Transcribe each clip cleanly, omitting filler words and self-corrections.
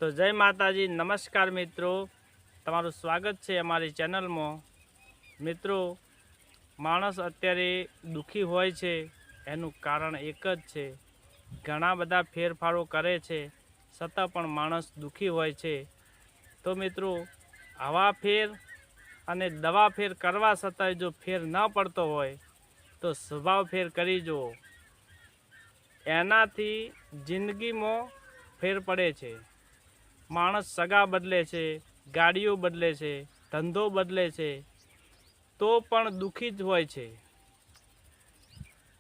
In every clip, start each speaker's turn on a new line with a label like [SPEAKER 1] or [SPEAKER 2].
[SPEAKER 1] તો જય માતાજી, નમસ્કાર મિત્રો, તમારું સ્વાગત છે અમારી ચેનલમાં। મિત્રો, માણસ અત્યારે દુઃખી હોય છે એનું કારણ એક જ છે, ઘણા બધા ફેરફારો કરે છે છતાં પણ માણસ દુઃખી હોય છે। તો મિત્રો, આવા ફેર અને દવા ફેર કરવા છતાંય જો ફેર ન પડતો હોય તો સ્વભાવ ફેર કરી જુઓ, એનાથી જિંદગીમાં ફેર પડે છે। માણસ સગા બદલે છે, ગાડીઓ બદલે છે, ધંધો બદલે છે, તો પણ દુઃખી જ હોય છે,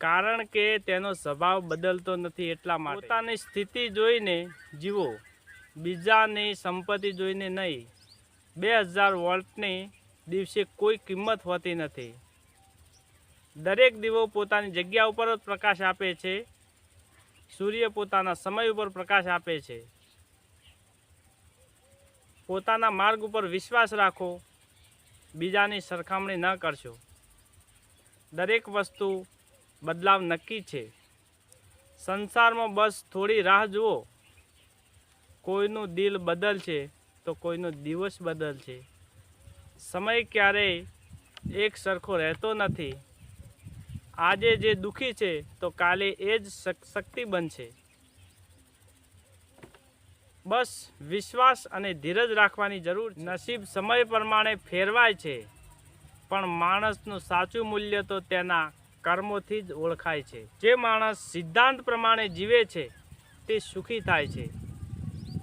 [SPEAKER 1] કારણ કે તેનો સ્વભાવ બદલતો નથી। એટલા માટે પોતાની સ્થિતિ જોઈને જીવો, બીજાની સંપત્તિ જોઈને નહીં। 2000 વોલ્ટની દિવસે કોઈ કિંમત હોતી નથી। દરેક દીવો પોતાની જગ્યા ઉપર જ પ્રકાશ આપે છે, સૂર્ય પોતાના સમય ઉપર પ્રકાશ આપે છે। પોતાના માર્ગ ઉપર વિશ્વાસ રાખો, બીજાની સરખામણી ન કરશો। દરેક વસ્તુ બદલાવ નક્કી છે। સંસારમાં બસ થોડી રાહ જુઓ, કોઈનું દિલ બદલશે તો કોઈનો દિવસ બદલશે। સમય ક્યારેય એક સરખો રહેતો નથી। આજે જે દુઃખી છે તો કાલે એ જ શક્તિ બનશે। બસ વિશ્વાસ અને ધીરજ રાખવાની જરૂર છે। નસીબ સમય પ્રમાણે ફેરવાય છે, પણ માણસનું સાચું મૂલ્ય તો તેના કર્મોથી જ ઓળખાય છે। જે માણસ સિદ્ધાંત પ્રમાણે જીવે છે તે સુખી થાય છે,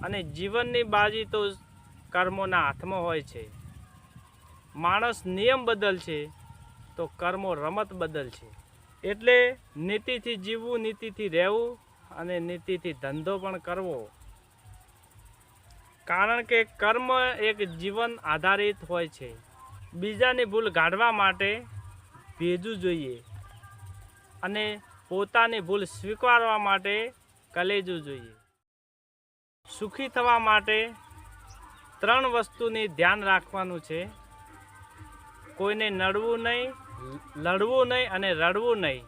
[SPEAKER 1] અને જીવનની બાજી તો કર્મોના હાથમાં હોય છે। માણસ નિયમ બદલશે તો કર્મો રમત બદલશે। એટલે નીતિથી જીવવું, નીતિથી રહેવું અને નીતિથી ધંધો પણ કરવો, કારણ કે કર્મ એક જીવન આધારિત હોય છે। બીજાની ભૂલ કાઢવા માટે ભેજવું જોઈએ, અને પોતાની ભૂલ સ્વીકારવા માટે કલેજવું જોઈએ। સુખી થવા માટે 3 વસ્તુની ધ્યાન રાખવાનું છે: કોઈને નડવું નહીં, લડવું નહીં અને રડવું નહીં।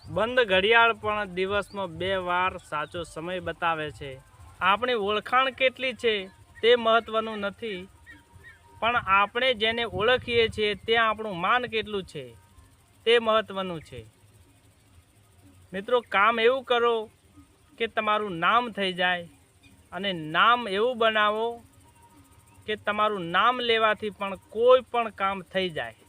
[SPEAKER 1] બંધ ઘડિયાળ પણ દિવસમાં 2 વાર સાચો સમય બતાવે છે। આપણી ઓળખાણ કેટલી છે તે મહત્વનું નથી, પણ આપણે જેને ઓળખીએ છીએ ત્યાં આપણું માન કેટલું છે તે મહત્વનું છે। મિત્રો, કામ એવું કરો કે તમારું નામ થઈ જાય, અને નામ એવું બનાવો કે તમારું નામ લેવાથી પણ કોઈ પણ કામ થઈ જાય।